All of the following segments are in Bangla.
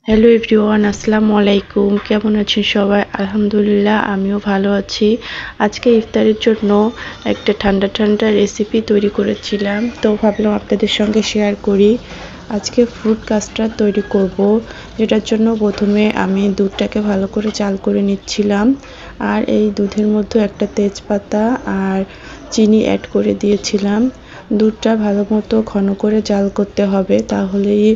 হ্যালো এভরিওয়ান, আসসালামু আলাইকুম। কেমন আছেন সবাই? আলহামদুলিল্লাহ, আমিও ভালো আছি। আজকে ইফতারের জন্য একটা ঠান্ডা ঠান্ডা রেসিপি তৈরি করেছিলাম, তো ভাবলাম আপনাদের সঙ্গে শেয়ার করি। আজকে ফ্রুট কাস্টার্ড তৈরি করব, যেটার জন্য প্রথমে আমি দুধটাকে ভালো করে জাল করে নিচ্ছিলাম। আর এই দুধের মধ্যে একটা তেজপাতা আর চিনি অ্যাড করে দিয়েছিলাম। দুধটা ভালো মতো ঘন করে জাল করতে হবে, তাহলেই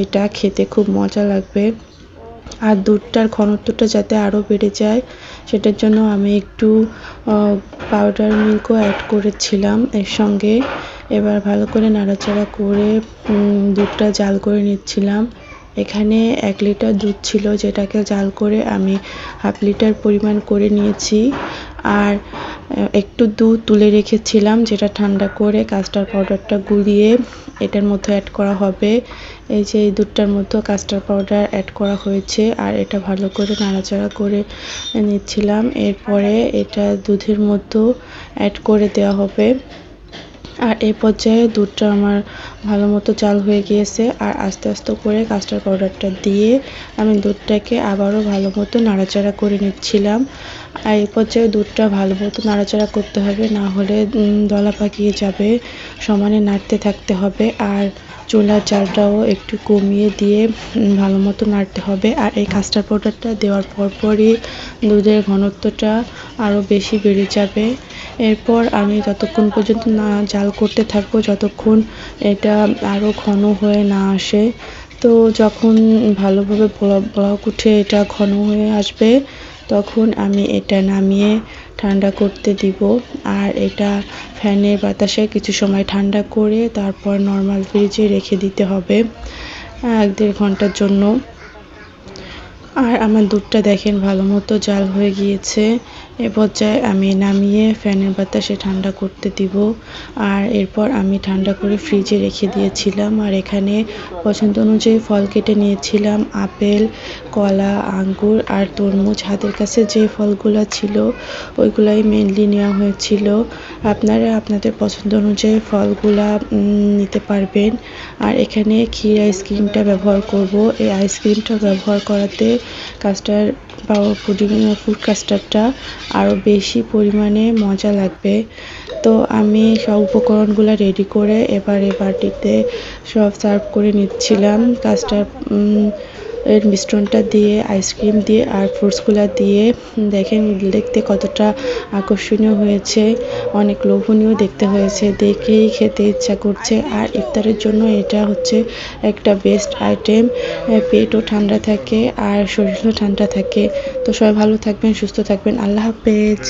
এটা খেতে খুব মজা লাগবে। আর দুধটার ঘনত্বটা যাতে আরও বেড়ে যায়, সেটার জন্য আমি একটু পাউডার মিল্কও অ্যাড করেছিলাম এর সঙ্গে। এবার ভালো করে নাড়াচাড়া করে দুধটা জাল করে নিচ্ছিলাম। এখানে 1 লিটার দুধ ছিল, যেটাকে জাল করে আমি হাফ লিটার পরিমাণ করে নিয়েছি। আর একটু দুধ তুলে রেখেছিলাম, যেটা ঠান্ডা করে কাস্টার্ড পাউডারটা গুলিয়ে এটার মধ্যে অ্যাড করা হবে। এই যে এই দুধটার মধ্যে কাস্টার্ড পাউডার অ্যাড করা হয়েছে, আর এটা ভালো করে নাড়াচাড়া করে নিচ্ছিলাম। এরপরে এটা দুধের মধ্যে অ্যাড করে দেওয়া হবে। আর এই পর্যায়ে দুধটা আমার ভালো মতো জাল হয়ে গিয়েছে। আর আস্তে আস্তে করে কাস্টার্ড পাউডারটা দিয়ে আমি দুধটাকে আবারও ভালো মতো নাড়াচাড়া করে নিচ্ছিলাম। আর এই পর্যায়ে দুধটা ভালো মতো নাড়াচাড়া করতে হবে, না হলে দলা পাকিয়ে যাবে। সমানে নাড়তে থাকতে হবে, আর চুলার জালটাও একটু কমিয়ে দিয়ে ভালো মতো নাড়তে হবে। আর এই কাস্টার্ড পাউডারটা দেওয়ার পরপরই দুধের ঘনত্বটা আরও বেশি বেড়ে যাবে। এরপর আমি ততক্ষণ পর্যন্ত না জাল করতে থাকবো যতক্ষণ এটা আরও ঘন হয়ে না আসে। তো যখন ভালোভাবে বলক উঠে এটা ঘন হয়ে আসবে, তখন আমি এটা নামিয়ে ঠান্ডা করতে দিব। আর এটা ফ্যানের বাতাসে কিছু সময় ঠান্ডা করে তারপর নর্মাল ফ্রিজে রেখে দিতে হবে 1-1.5 ঘন্টার জন্য। আর আমার দুধটা দেখেন ভালো মতো জাল হয়ে গিয়েছে। এ পর্যায়ে আমি নামিয়ে ফ্যানের বাতাসে ঠান্ডা করতে দিব। আর এরপর আমি ঠান্ডা করে ফ্রিজে রেখে দিয়েছিলাম। আর এখানে পছন্দ অনুযায়ী ফল কেটে নিয়েছিলাম, আপেল, কলা, আঙ্গুর আর তরমুজ। হাতের কাছে যে ফলগুলো ছিল ওইগুলাই মেনলি নেওয়া হয়েছিল। আপনারা আপনাদের পছন্দ অনুযায়ী ফলগুলা নিতে পারবেন। আর এখানে ক্ষীর আইসক্রিমটা ব্যবহার করব। এই আইসক্রিমটা ব্যবহার করাতে কাস্টার্ড পুডিং ফ্রুট কাস্টার্ডটা আরও বেশি পরিমাণে মজা লাগবে। তো আমি সব উপকরণগুলো রেডি করে এবার এই বাটিতে সব সার্ভ করে নিচ্ছিলাম। কাস্টার্ড এর মিশ্রণটা দিয়ে, আইসক্রিম দিয়ে আর ফ্রুটসগুলো দিয়ে দেখেন দেখতে কতটা আকর্ষণীয় হয়েছে, অনেক লোভনীয় দেখতে হয়েছে, দেখেই খেতে ইচ্ছা করছে। আর ইফতারের জন্য এটা হচ্ছে একটা বেস্ট আইটেম। পেটও ঠান্ডা থাকে আর শরীরও ঠান্ডা থাকে। তো সবাই ভালো থাকবেন, সুস্থ থাকবেন। আল্লাহ হাফেজ।